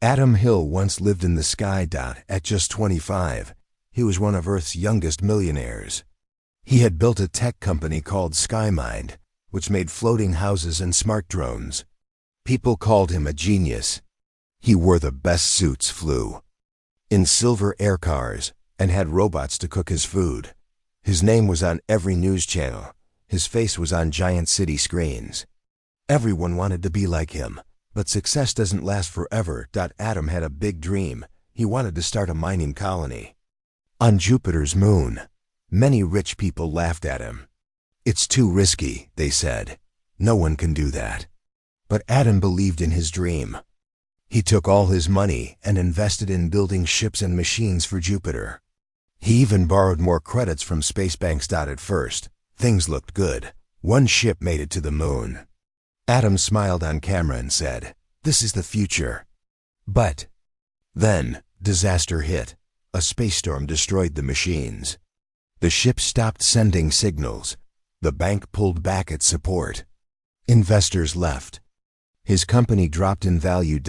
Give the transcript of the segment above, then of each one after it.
Adam Hill once lived in the sky. At just 25, he was one of Earth's youngest millionaires. He had built a tech company called SkyMind, which made floating houses and smart drones. People called him a genius. He wore the best suits, flew in silver air cars, and had robots to cook his food. His name was on every news channel. His face was on giant city screens. Everyone wanted to be like him, but success doesn't last forever. Adam had a big dream. He wanted to start a mining colony on Jupiter's moon. Many rich people laughed at him. "It's too risky," they said. "No one can do that." But Adam believed in his dream. He took all his money and invested in building ships and machines for Jupiter. He even borrowed more credits from space banks. At first, things looked good. One ship made it to the moon. Adam smiled on camera and said, "This is the future." But then, disaster hit. A space storm destroyed the machines. The ship stopped sending signals. The bank pulled back its support. Investors left. His company dropped in value.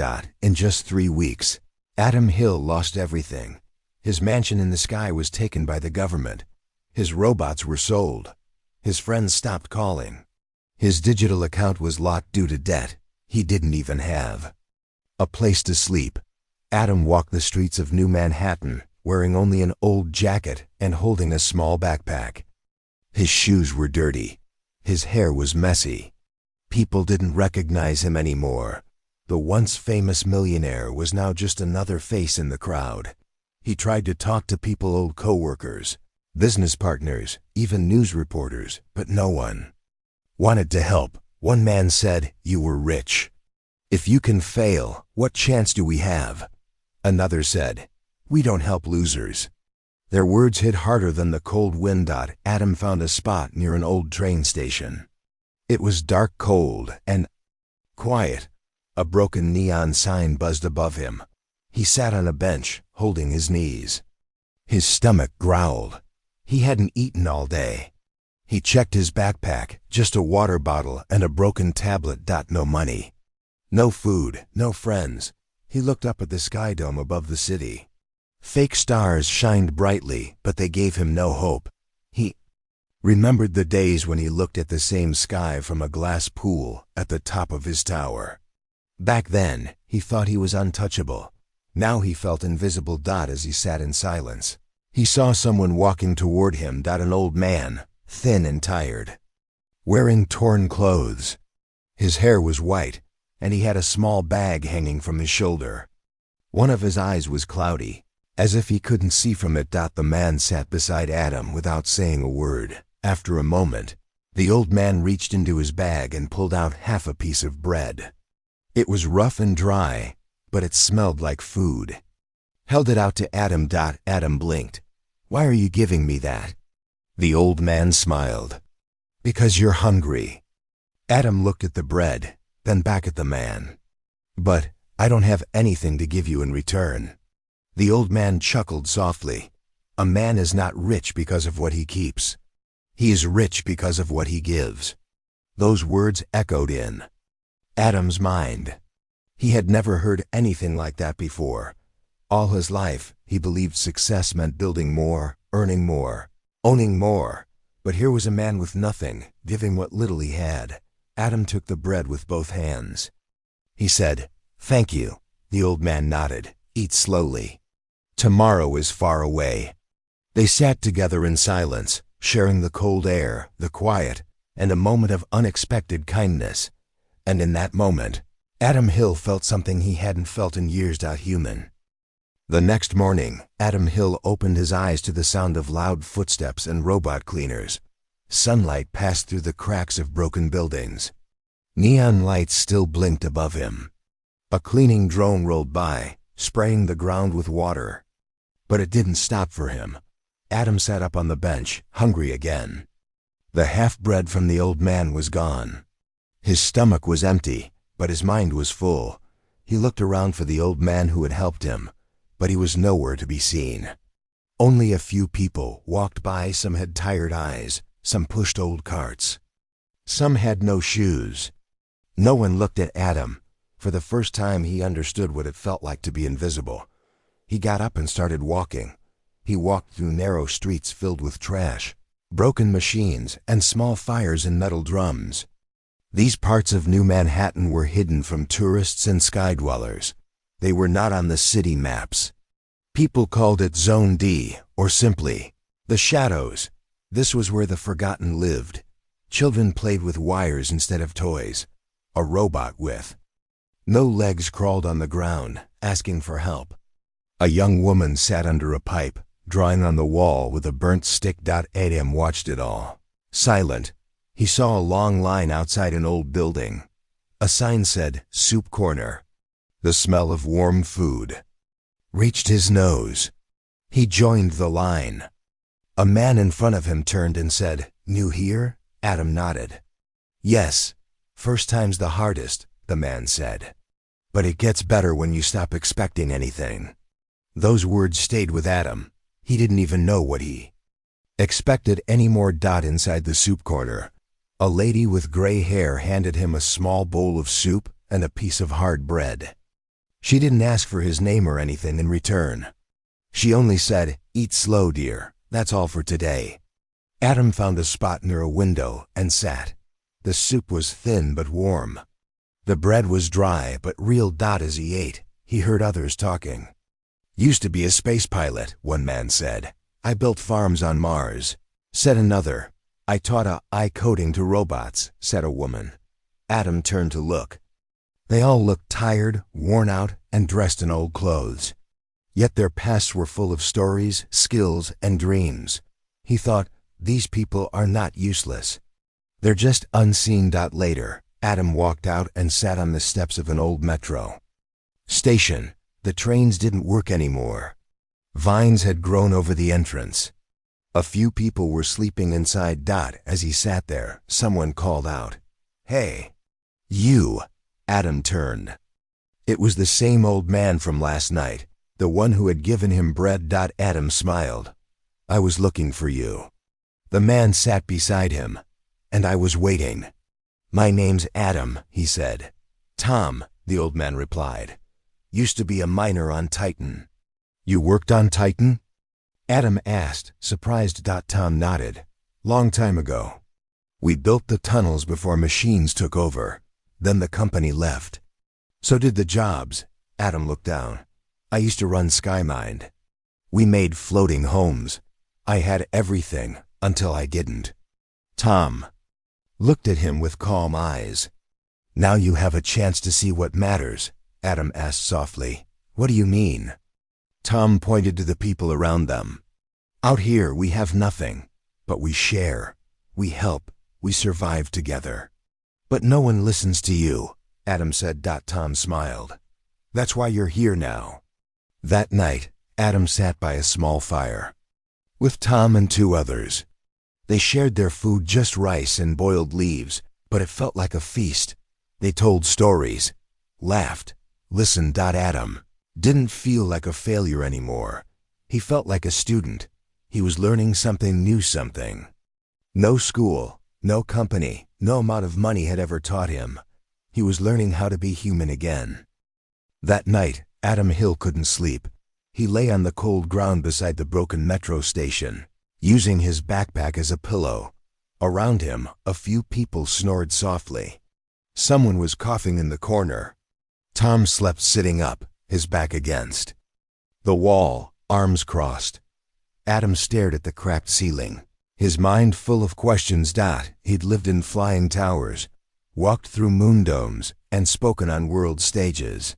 In just 3 weeks, Adam Hill lost everything. His mansion in the sky was taken by the government. His robots were sold. His friends stopped calling. His digital account was locked due to debt he didn't even have. A place to sleep. Adam walked the streets of New Manhattan, wearing only an old jacket and holding a small backpack. His shoes were dirty. His hair was messy. People didn't recognize him anymore. The once famous millionaire was now just another face in the crowd. He tried to talk to people, old coworkers, business partners, even news reporters, but no one wanted to help. One man said, "You were rich. If you can fail, what chance do we have?" Another said, "We don't help losers." Their words hit harder than the cold wind. Adam found a spot near an old train station. It was dark, cold, and quiet. A broken neon sign buzzed above him. He sat on a bench, holding his knees. His stomach growled. He hadn't eaten all day. He checked his backpack, just a water bottle and a broken tablet. No money. No food, no friends. He looked up at the sky dome above the city. Fake stars shined brightly, but they gave him no hope. He remembered the days when he looked at the same sky from a glass pool at the top of his tower. Back then, he thought he was untouchable. Now he felt invisible. As he sat in silence, he saw someone walking toward him. An old man, thin and tired, wearing torn clothes. His hair was white, and he had a small bag hanging from his shoulder. One of his eyes was cloudy, as if he couldn't see from it. The man sat beside Adam without saying a word. After a moment, the old man reached into his bag and pulled out half a piece of bread. It was rough and dry, but it smelled like food. Held it out to Adam. Adam blinked. "Why are you giving me that?" The old man smiled. "Because you're hungry." Adam looked at the bread, then back at the man. "But I don't have anything to give you in return." The old man chuckled softly. "A man is not rich because of what he keeps. He is rich because of what he gives." Those words echoed in Adam's mind. He had never heard anything like that before. All his life, he believed success meant building more, earning more, owning more. But here was a man with nothing, giving what little he had. Adam took the bread with both hands. He said, "Thank you." The old man nodded. "Eat slowly. Tomorrow is far away." They sat together in silence, sharing the cold air, the quiet, and a moment of unexpected kindness. And in that moment, Adam Hill felt something he hadn't felt in years. Human. The next morning, Adam Hill opened his eyes to the sound of loud footsteps and robot cleaners. Sunlight passed through the cracks of broken buildings. Neon lights still blinked above him. A cleaning drone rolled by, spraying the ground with water. But it didn't stop for him. Adam sat up on the bench, hungry again. The half-bread from the old man was gone. His stomach was empty, but his mind was full. He looked around for the old man who had helped him, but he was nowhere to be seen. Only a few people walked by. Some had tired eyes, some pushed old carts. Some had no shoes. No one looked at Adam. For the first time, he understood what it felt like to be invisible. He got up and started walking. He walked through narrow streets filled with trash, broken machines, and small fires in metal drums. These parts of New Manhattan were hidden from tourists and sky dwellers. They were not on the city maps. People called it Zone D, or simply, the shadows. This was where the forgotten lived. Children played with wires instead of toys. A robot with no legs crawled on the ground, asking for help. A young woman sat under a pipe, drawing on the wall with a burnt stick. Adam watched it all. Silent, he saw a long line outside an old building. A sign said, "Soup Corner." The smell of warm food reached his nose. He joined the line. A man in front of him turned and said, "New here?" Adam nodded. "Yes. First time's the hardest," the man said. "But it gets better when you stop expecting anything." Those words stayed with Adam. He didn't even know what he expected anymore. Inside the soup corner, a lady with gray hair handed him a small bowl of soup and a piece of hard bread. She didn't ask for his name or anything in return. She only said, "Eat slow, dear. That's all for today." Adam found a spot near a window and sat. The soup was thin but warm. The bread was dry but real. As he ate, he heard others talking. "Used to be a space pilot," one man said. "I built farms on Mars," said another. "I taught AI coding to robots," said a woman. Adam turned to look. They all looked tired, worn out, and dressed in old clothes. Yet their pasts were full of stories, skills, and dreams. He thought, these people are not useless. They're just unseen. Later, Adam walked out and sat on the steps of an old metro station. The trains didn't work anymore. Vines had grown over the entrance. A few people were sleeping inside. As he sat there, someone called out, "Hey, you!" Adam turned. It was the same old man from last night, the one who had given him bread. Adam smiled. "I was looking for you." The man sat beside him. "And I was waiting." "My name's Adam," he said. "Tom," the old man replied. "Used to be a miner on Titan." "You worked on Titan?" Adam asked, surprised. Tom nodded. "Long time ago. We built the tunnels before machines took over. Then the company left. So did the jobs." Adam looked down. "I used to run SkyMind. We made floating homes. I had everything until I didn't." Tom looked at him with calm eyes. "Now you have a chance to see what matters," Adam asked softly. "What do you mean?" Tom pointed to the people around them. "Out here we have nothing, but we share, we help, we survive together." "But no one listens to you," Adam said. Tom smiled. "That's why you're here now." That night, Adam sat by a small fire with Tom and two others. They shared their food, just rice and boiled leaves, but it felt like a feast. They told stories, laughed, listened. Adam didn't feel like a failure anymore. He felt like a student. He was learning something new, something no school, no company, no amount of money had ever taught him. He was learning how to be human again. That night, Adam Hill couldn't sleep. He lay on the cold ground beside the broken metro station, using his backpack as a pillow. Around him, a few people snored softly. Someone was coughing in the corner. Tom slept sitting up, his back against the wall, arms crossed. Adam stared at the cracked ceiling, his mind full of questions. He'd lived in flying towers, walked through moon domes, and spoken on world stages.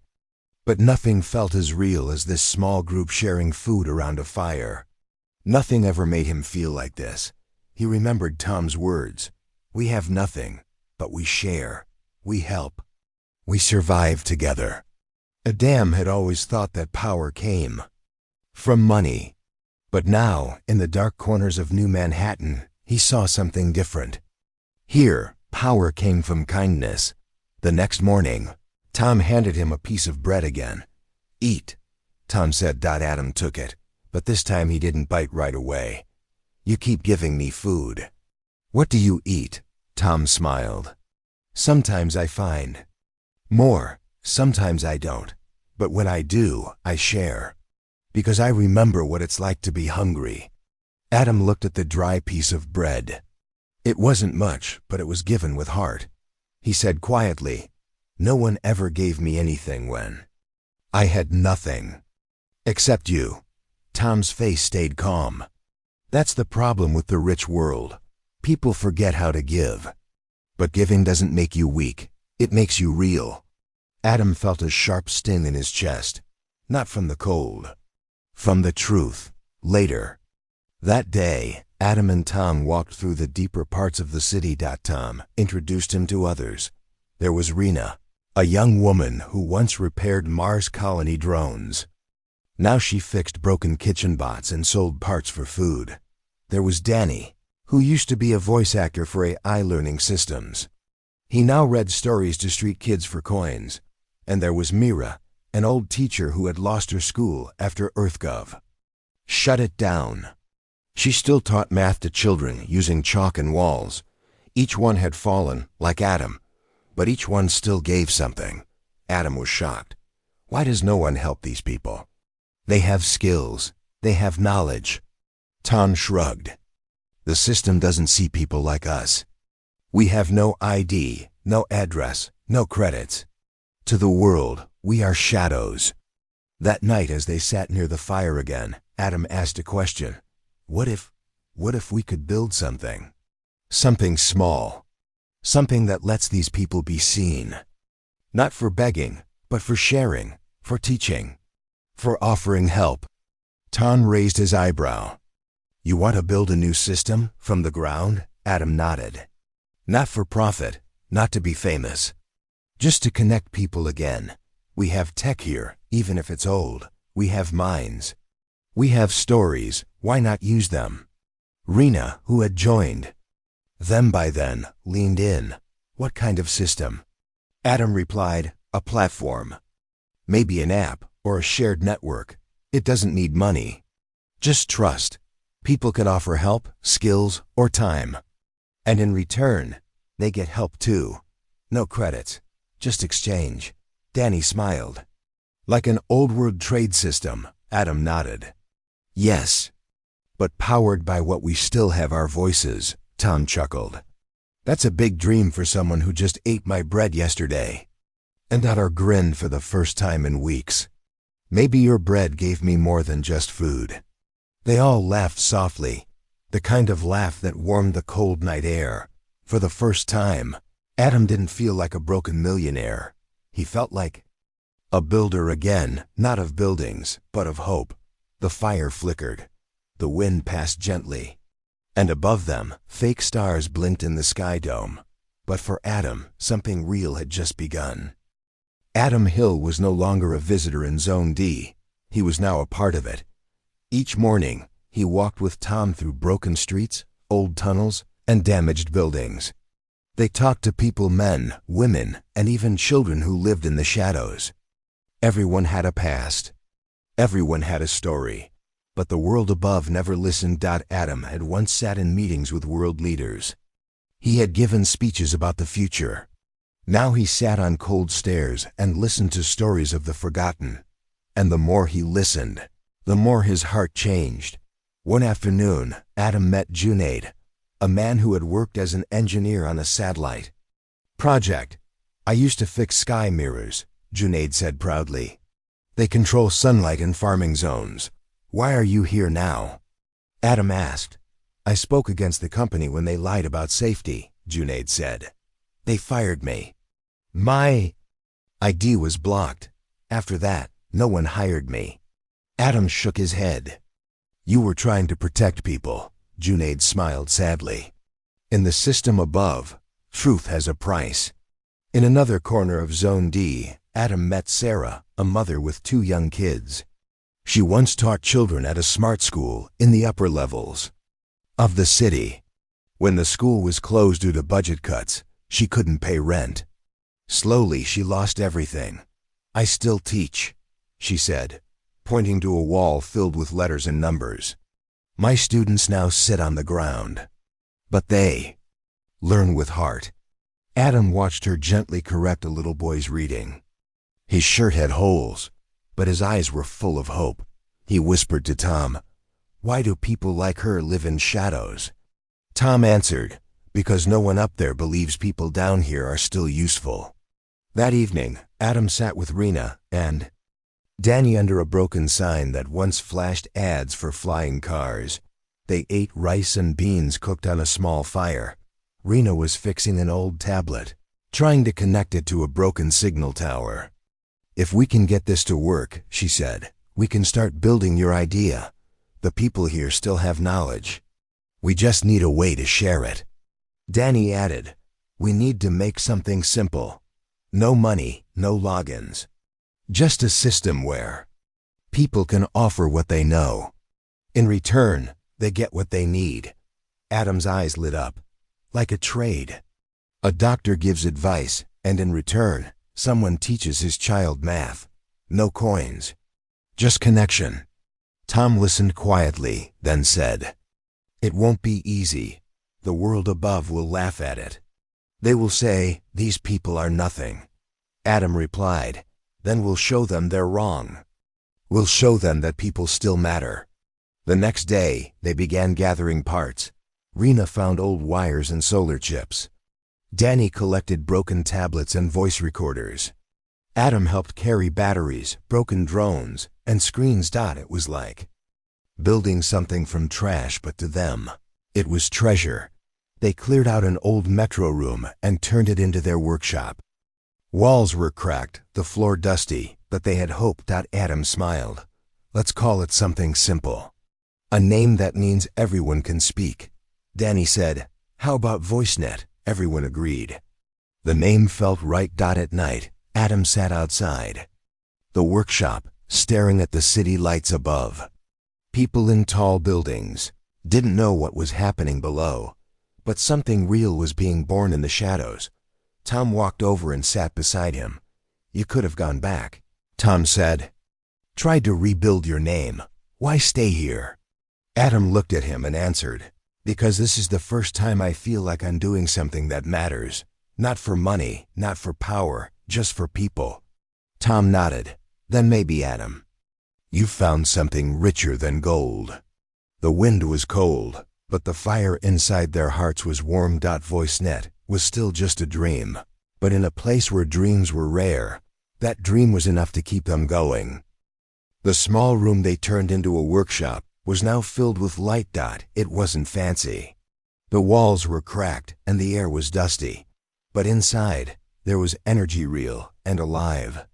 But nothing felt as real as this small group sharing food around a fire. Nothing ever made him feel like this. He remembered Tom's words. "We have nothing, but we share, we help, we survive together." Adam had always thought that power came from money. But now, in the dark corners of New Manhattan, he saw something different. Here, power came from kindness. The next morning, Tom handed him a piece of bread again. "Eat," Tom said. Adam took it, but this time he didn't bite right away. "You keep giving me food." "What do you eat?" Tom smiled. "Sometimes I find more, Sometimes I don't, but when I do, I share. Because I remember what it's like to be hungry. Adam looked at the dry piece of bread. It wasn't much, but it was given with heart. He said quietly, "No one ever gave me anything when I had nothing. Except you." Tom's face stayed calm. That's the problem with the rich world. People forget how to give. But giving doesn't make you weak. It makes you real. Adam felt a sharp sting in his chest. Not from the cold. From the truth. Later. That day, Adam and Tom walked through the deeper parts of the city. Tom introduced him to others. There was Rena, a young woman who once repaired Mars colony drones. Now she fixed broken kitchen bots and sold parts for food. There was Danny, who used to be a voice actor for AI learning systems. He now read stories to street kids for coins. And there was Mira, an old teacher who had lost her school after EarthGov shut it down. She still taught math to children using chalk and walls. Each one had fallen, like Adam, but each one still gave something. Adam was shocked. Why does no one help these people? They have skills. They have knowledge. Tom shrugged. The system doesn't see people like us. We have no ID, no address, no credits. To the world, we are shadows. That night, as they sat near the fire again, Adam asked a question. What if we could build something? Something small. Something that lets these people be seen. Not for begging, but for sharing, for teaching, for offering help. Tom raised his eyebrow. You want to build a new system from the ground? Adam nodded. Not for profit, not to be famous. Just to connect people again. We have tech here, even if it's old. We have minds. We have stories. Why not use them? Rena, who had joined them by then, leaned in. What kind of system? Adam replied, a platform. Maybe an app or a shared network. It doesn't need money. Just trust. People can offer help, skills, or time. And in return, they get help too. No credits. Just exchange. Danny smiled. Like an old world trade system, Adam nodded. Yes. But powered by what we still have our voices, Tom chuckled. That's a big dream for someone who just ate my bread yesterday. And Otter grinned for the first time in weeks. Maybe your bread gave me more than just food. They all laughed softly, the kind of laugh that warmed the cold night air. For the first time, Adam didn't feel like a broken millionaire. He felt like a builder again, not of buildings, but of hope. The fire flickered. The wind passed gently. And above them, fake stars blinked in the sky dome. But for Adam, something real had just begun. Adam Hill was no longer a visitor in Zone D. He was now a part of it. Each morning, he walked with Tom through broken streets, old tunnels, and damaged buildings. They talked to people, men, women, and even children who lived in the shadows. Everyone had a past. Everyone had a story. But the world above never listened. Adam had once sat in meetings with world leaders. He had given speeches about the future. Now he sat on cold stairs and listened to stories of the forgotten. And the more he listened, the more his heart changed. One afternoon, Adam met Junaid, a man who had worked as an engineer on a satellite project. I used to fix sky mirrors, Junaid said proudly. They control sunlight in farming zones. Why are you here now? Adam asked. I spoke against the company when they lied about safety, Junaid said. They fired me. My ID was blocked. After that, no one hired me. Adam shook his head. You were trying to protect people, Junaid smiled sadly. In the system above, truth has a price. In another corner of Zone D, Adam met Sarah, a mother with 2 young kids. She once taught children at a smart school in the upper levels of the city. When the school was closed due to budget cuts, she couldn't pay rent. Slowly, she lost everything. I still teach, she said, pointing to a wall filled with letters and numbers. My students now sit on the ground. But they learn with heart. Adam watched her gently correct a little boy's reading. His shirt had holes, but his eyes were full of hope. He whispered to Tom, "Why do people like her live in shadows?" Tom answered, "Because no one up there believes people down here are still useful." That evening, Adam sat with Rena and Danny under a broken sign that once flashed ads for flying cars. They ate rice and beans cooked on a small fire. Rena was fixing an old tablet, trying to connect it to a broken signal tower. "If we can get this to work," she said, "we can start building your idea. The people here still have knowledge. We just need a way to share it." Danny added, "We need to make something simple. No money, no logins. Just a system where people can offer what they know. In return, they get what they need." Adam's eyes lit up. "Like a trade. A doctor gives advice, and in return, someone teaches his child math. No coins. Just connection." Tom listened quietly, then said, "It won't be easy. The world above will laugh at it. They will say, 'These people are nothing.'" Adam replied, "Then we'll show them they're wrong. We'll show them that people still matter." The next day, they began gathering parts. Rena found old wires and solar chips. Danny collected broken tablets and voice recorders. Adam helped carry batteries, broken drones, and screens. It was like building something from trash, but to them, it was treasure. They cleared out an old metro room and turned it into their workshop. Walls were cracked, the floor dusty, but they had hope. Adam smiled. "Let's call it something simple. A name that means everyone can speak." Danny said, "How about VoiceNet?" Everyone agreed. The name felt right. At night, Adam sat outside the workshop, staring at the city lights above. People in tall buildings didn't know what was happening below, but something real was being born in the shadows. Tom walked over and sat beside him. "You could have gone back," Tom said. "Tried to rebuild your name. Why stay here?" Adam looked at him and answered, "Because this is the first time I feel like I'm doing something that matters. Not for money, not for power, just for people." Tom nodded. "Then maybe, Adam, you found something richer than gold." The wind was cold, but the fire inside their hearts was warm. VoiceNet was still just a dream, but in a place where dreams were rare, that dream was enough to keep them going. The small room they turned into a workshop was now filled with light. It wasn't fancy. The walls were cracked and the air was dusty, but inside there was energy, real and alive.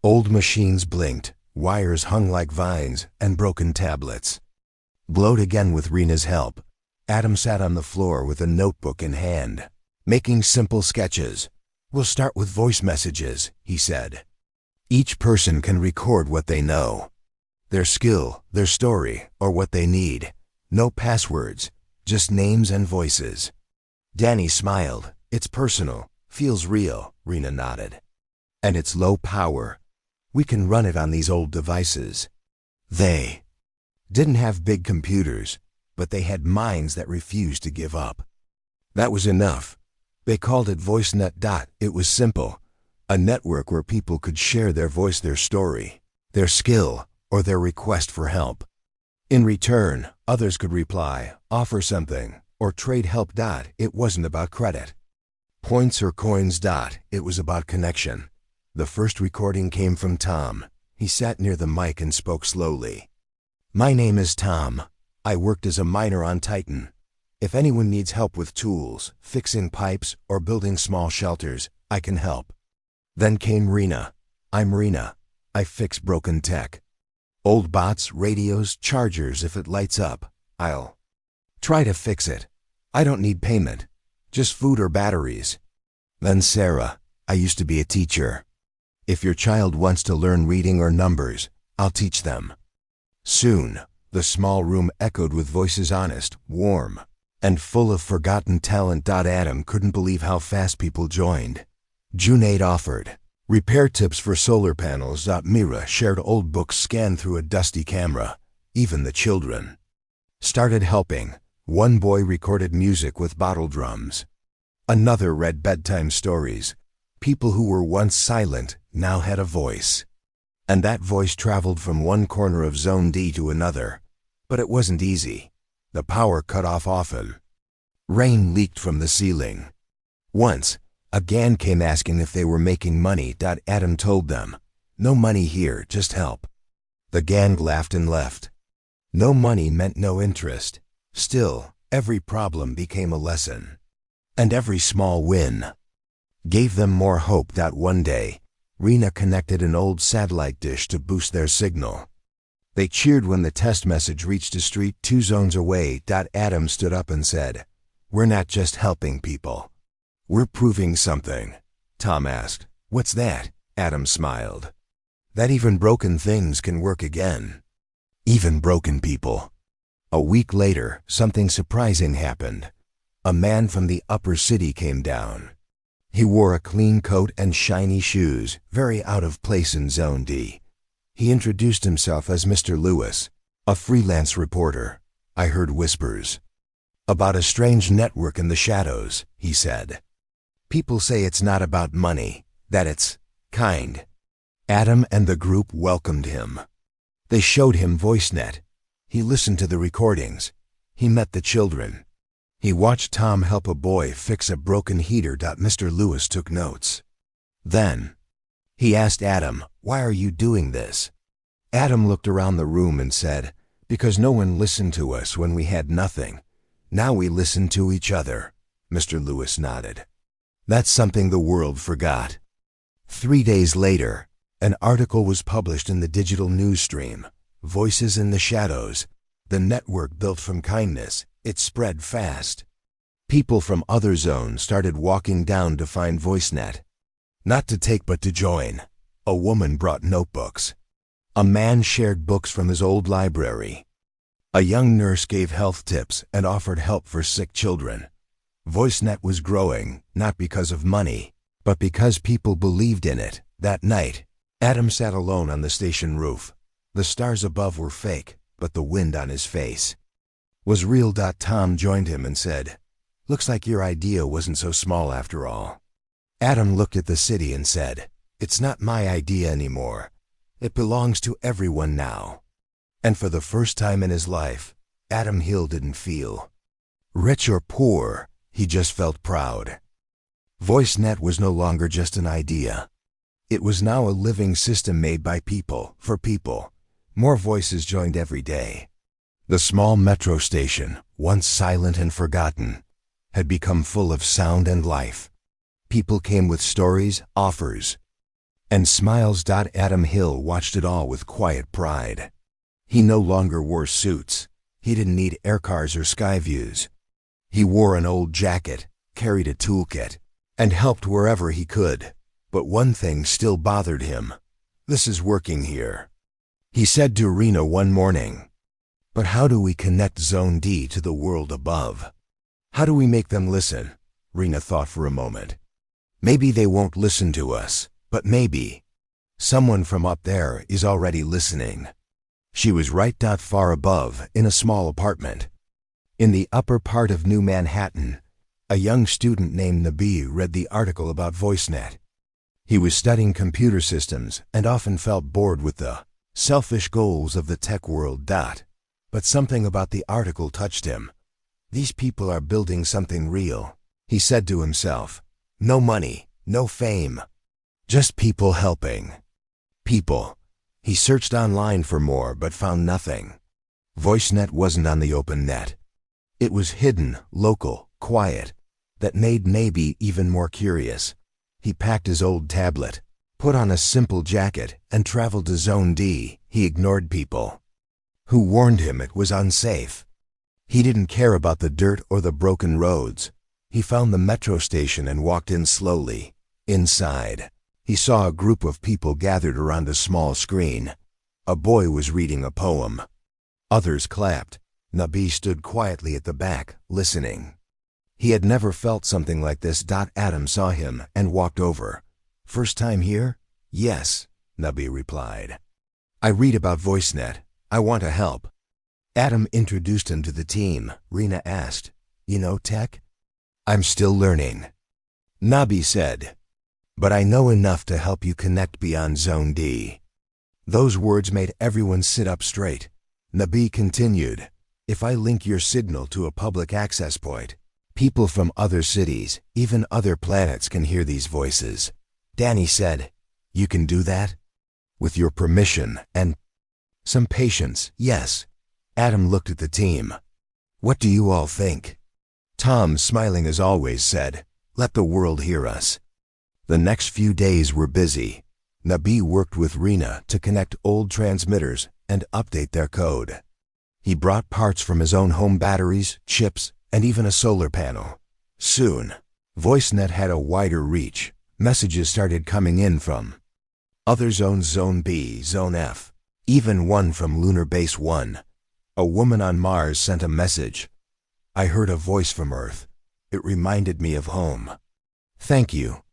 Old machines blinked, wires hung like vines, and broken tablets glowed again with Rena's help. Adam sat on the floor with a notebook in hand, making simple sketches. "We'll start with voice messages," he said. "Each person can record what they know, their skill, their story, or what they need. No passwords, just names and voices." Danny smiled. "It's personal, feels real," Rena nodded. "And it's low power. We can run it on these old devices." They didn't have big computers, but they had minds that refused to give up. That was enough. They called it VoiceNet. It was simple, a network where people could share their voice, their story, their skill, or their request for help. In return, others could reply, offer something, or trade help. It wasn't about credit, points, or coins. It was about connection. The first recording came from Tom. He sat near the mic and spoke slowly. "My name is Tom. I worked as a miner on Titan. If anyone needs help with tools, fixing pipes, or building small shelters, I can help." Then came Rena. "I'm Rena. I fix broken tech. Old bots, radios, chargers. If it lights up, I'll try to fix it. I don't need payment, just food or batteries." Then Sarah. "I used to be a teacher. If your child wants to learn reading or numbers, I'll teach them." Soon, the small room echoed with voices, honest, warm, and full of forgotten talent. Adam couldn't believe how fast people joined. Junaid offered repair tips for solar panels. Mira shared old books scanned through a dusty camera. Even the children started helping. One boy recorded music with bottle drums. Another read bedtime stories. People who were once silent now had a voice. And that voice traveled from one corner of Zone D to another. But it wasn't easy. The power cut off often. Rain leaked from the ceiling. Once, a gang came asking if they were making money. Adam told them, "No money here, just help." The gang laughed and left. No money meant no interest. Still, every problem became a lesson. And every small win gave them more hope. One day, Rena connected an old satellite dish to boost their signal. They cheered when the test message reached a street 2 zones away. Adam stood up and said, "We're not just helping people. We're proving something." Tom asked, "What's that?" Adam smiled. "That even broken things can work again. Even broken people." A week later, something surprising happened. A man from the upper city came down. He wore a clean coat and shiny shoes, very out of place in Zone D. He introduced himself as Mr. Lewis, a freelance reporter. "I heard whispers about a strange network in the shadows," he said. "People say it's not about money, that it's kind." Adam and the group welcomed him. They showed him VoiceNet. He listened to the recordings. He met the children. He watched Tom help a boy fix a broken heater. Mr. Lewis took notes. Then, he asked Adam, "Why are you doing this?" Adam looked around the room and said, "Because no one listened to us when we had nothing. Now we listen to each other." Mr. Lewis nodded. "That's something the world forgot." 3 days later, an article was published in the digital news stream, "Voices in the Shadows, the network built from kindness." It spread fast. People from other zones started walking down to find VoiceNet. Not to take but to join. A woman brought notebooks. A man shared books from his old library. A young nurse gave health tips and offered help for sick children. VoiceNet was growing, not because of money, but because people believed in it. That night, Adam sat alone on the station roof. The stars above were fake, but the wind on his face was real. Tom joined him and said, "Looks like your idea wasn't so small after all." Adam looked at the city and said, "It's not my idea anymore. It belongs to everyone now." And for the first time in his life, Adam Hill didn't feel rich or poor, he just felt proud. VoiceNet was no longer just an idea. It was now a living system made by people, for people. More voices joined every day. The small metro station, once silent and forgotten, had become full of sound and life. People came with stories, offers, and smiles. Adam Hill watched it all with quiet pride. He no longer wore suits. He didn't need air cars or sky views. He wore an old jacket, carried a toolkit, and helped wherever he could. But one thing still bothered him. "This is working here," he said to Rena one morning. "But how do we connect Zone D to the world above? How do we make them listen?" Rena thought for a moment. "Maybe they won't listen to us, but maybe someone from up there is already listening." She was right. Far above, in a small apartment in the upper part of New Manhattan, a young student named Nabi read the article about VoiceNet. He was studying computer systems and often felt bored with the selfish goals of the tech world. But something about the article touched him. "These people are building something real," he said to himself. "No money, no fame, just people helping." People. He searched online for more but found nothing. VoiceNet wasn't on the open net. It was hidden, local, quiet. That made Nabi even more curious. He packed his old tablet, put on a simple jacket, and traveled to Zone D. He ignored people who warned him it was unsafe. He didn't care about the dirt or the broken roads. He found the metro station and walked in slowly. Inside, he saw a group of people gathered around a small screen. A boy was reading a poem. Others clapped. Nabi stood quietly at the back, listening. He had never felt something like this. Adam saw him and walked over. "First time here?" "Yes," Nabi replied. "I read about VoiceNet. I want to help." Adam introduced him to the team. Rena asked, "You know tech?" "I'm still learning," Nabi said. but I know enough to help you connect beyond Zone D." Those words made everyone sit up straight. Nabi continued, "If I link your signal to a public access point, people from other cities, even other planets can hear these voices." Danny said, "You can do that?" "With your permission and some patience, yes." Adam looked at the team. "What do you all think?" Tom, smiling as always, said, "Let the world hear us." The next few days were busy. Nabi worked with Rena to connect old transmitters and update their code. He brought parts from his own home, batteries, chips, and even a solar panel. Soon, VoiceNet had a wider reach. Messages started coming in from other zones, Zone B, Zone F, even one from Lunar Base 1. A woman on Mars sent a message. "I heard a voice from Earth. It reminded me of home. Thank you."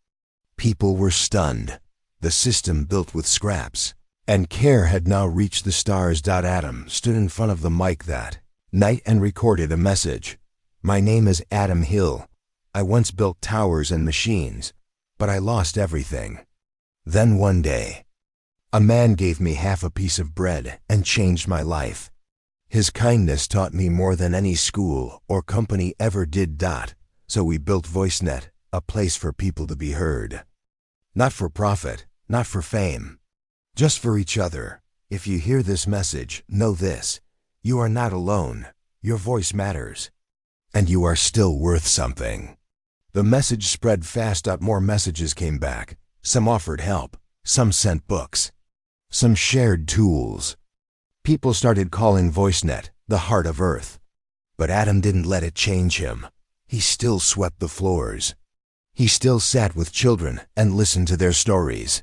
People were stunned. The system built with scraps and care had now reached the stars. Adam stood in front of the mic that night and recorded a message. "My name is Adam Hill. I once built towers and machines, but I lost everything. Then one day, a man gave me half a piece of bread and changed my life. His kindness taught me more than any school or company ever did. So we built VoiceNet, a place for people to be heard. Not for profit, not for fame, just for each other. If you hear this message, know this: you are not alone. Your voice matters. And you are still worth something." The message spread fast. More messages came back. Some offered help. Some sent books. Some shared tools. People started calling VoiceNet the heart of Earth. But Adam didn't let it change him. He still swept the floors. He still sat with children and listened to their stories.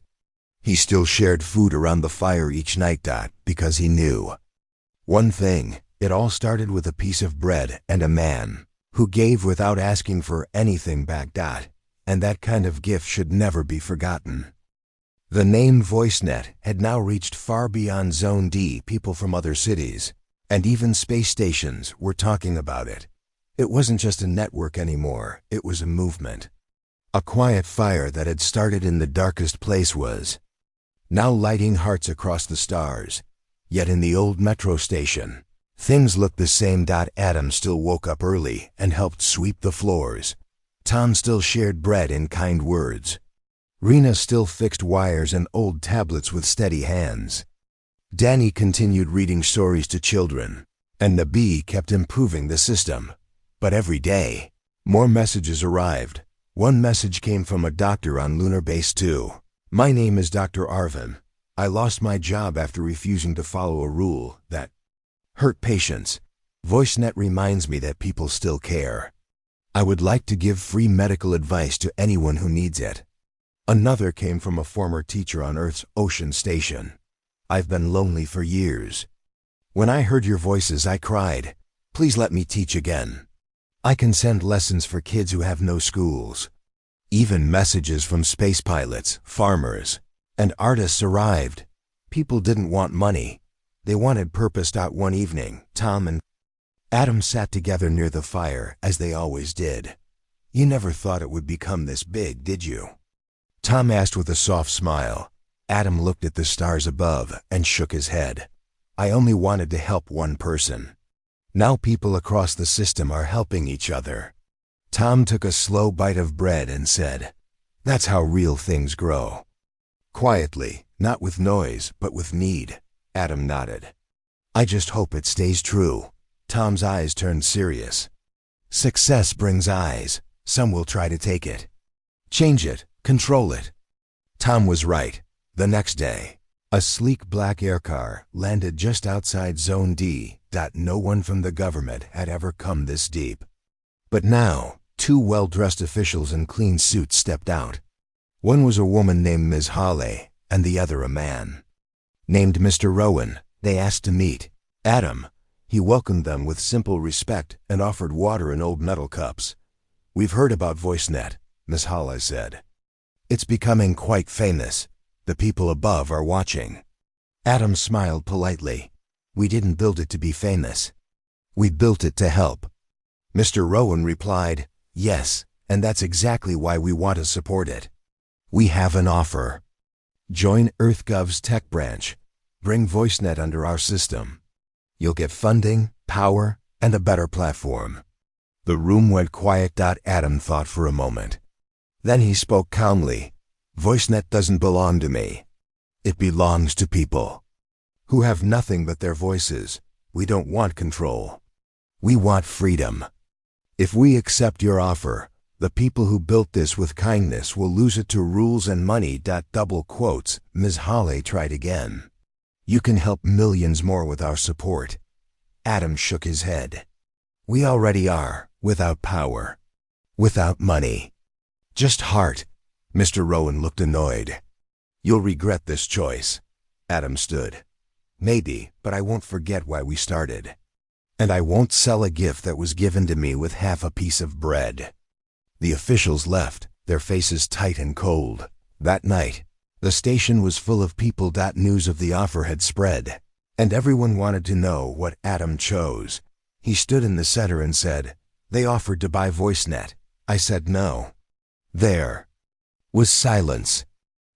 He still shared food around the fire each night. Because he knew one thing: it all started with a piece of bread and a man who gave without asking for anything back. And that kind of gift should never be forgotten. The name VoiceNet had now reached far beyond Zone D. People from other cities and even space stations were talking about it. It wasn't just a network anymore, it was a movement. A quiet fire that had started in the darkest place was now lighting hearts across the stars. Yet in the old metro station, things looked the same. Adam still woke up early and helped sweep the floors. Tom still shared bread in kind words. Rena still fixed wires and old tablets with steady hands. Danny continued reading stories to children, and Nabi kept improving the system. But every day, more messages arrived. One message came from a doctor on Lunar Base 2. "My name is Dr. Arvin. I lost my job after refusing to follow a rule that hurt patients. VoiceNet reminds me that people still care. I would like to give free medical advice to anyone who needs it." Another came from a former teacher on Earth's ocean station. "I've been lonely for years. When I heard your voices, I cried. Please let me teach again. I can send lessons for kids who have no schools." Even messages from space pilots, farmers, and artists arrived. People didn't want money. They wanted purpose. One evening, Tom and Adam sat together near the fire, as they always did. "You never thought it would become this big, did you?" Tom asked with a soft smile. Adam looked at the stars above and shook his head. "I only wanted to help one person. Now people across the system are helping each other." Tom took a slow bite of bread and said, "That's how real things grow." Quietly, not with noise, but with need. Adam nodded. "I just hope it stays true." Tom's eyes turned serious. "Success brings eyes. Some will try to take it, change it, control it." Tom was right. The next day, a sleek black aircar landed just outside Zone D. No one from the government had ever come this deep. But now, two well-dressed officials in clean suits stepped out. One was a woman named Ms. Hawley, and the other a man named Mr. Rowan. They asked to meet Adam. He welcomed them with simple respect and offered water in old metal cups. "We've heard about VoiceNet," Ms. Hawley said. "It's becoming quite famous. The people above are watching." Adam smiled politely. "We didn't build it to be famous. We built it to help." Mr. Rowan replied, "Yes, and that's exactly why we want to support it." We have an offer. Join EarthGov's tech branch. Bring VoiceNet under our system. You'll get funding, power, and a better platform. The room went quiet. Adam thought for a moment. Then he spoke calmly. VoiceNet doesn't belong to me. It belongs to people who have nothing but their voices. We don't want control. We want freedom. If we accept your offer, the people who built this with kindness will lose it to rules and money. Double quotes. Ms. Hawley tried again. You can help millions more with our support. Adam shook his head. We already are, without power, without money. Just heart. Mr. Rowan looked annoyed. You'll regret this choice. Adam stood. Maybe, but I won't forget why we started. And I won't sell a gift that was given to me with half a piece of bread. The officials left, their faces tight and cold. That night, the station was full of people. News of the offer had spread, and everyone wanted to know what Adam chose. He stood in the center and said, "They offered to buy VoiceNet. I said no." There was silence.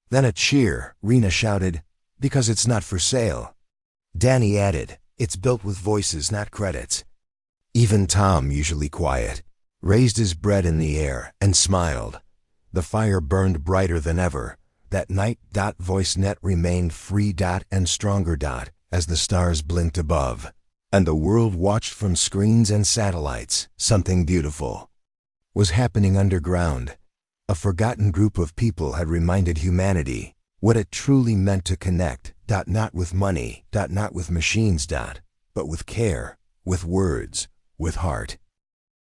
Then a cheer. Rena shouted, "Because it's not for sale." Danny added, "It's built with voices, not credits." Even Tom, usually quiet, raised his bread in the air and smiled. The fire burned brighter than ever. That night, VoiceNet remained free. And stronger. As the stars blinked above, and the world watched from screens and satellites. Something beautiful was happening underground. A forgotten group of people had reminded humanity what it truly meant to connect. Not with money. Not with machines. But with care, with words, with heart.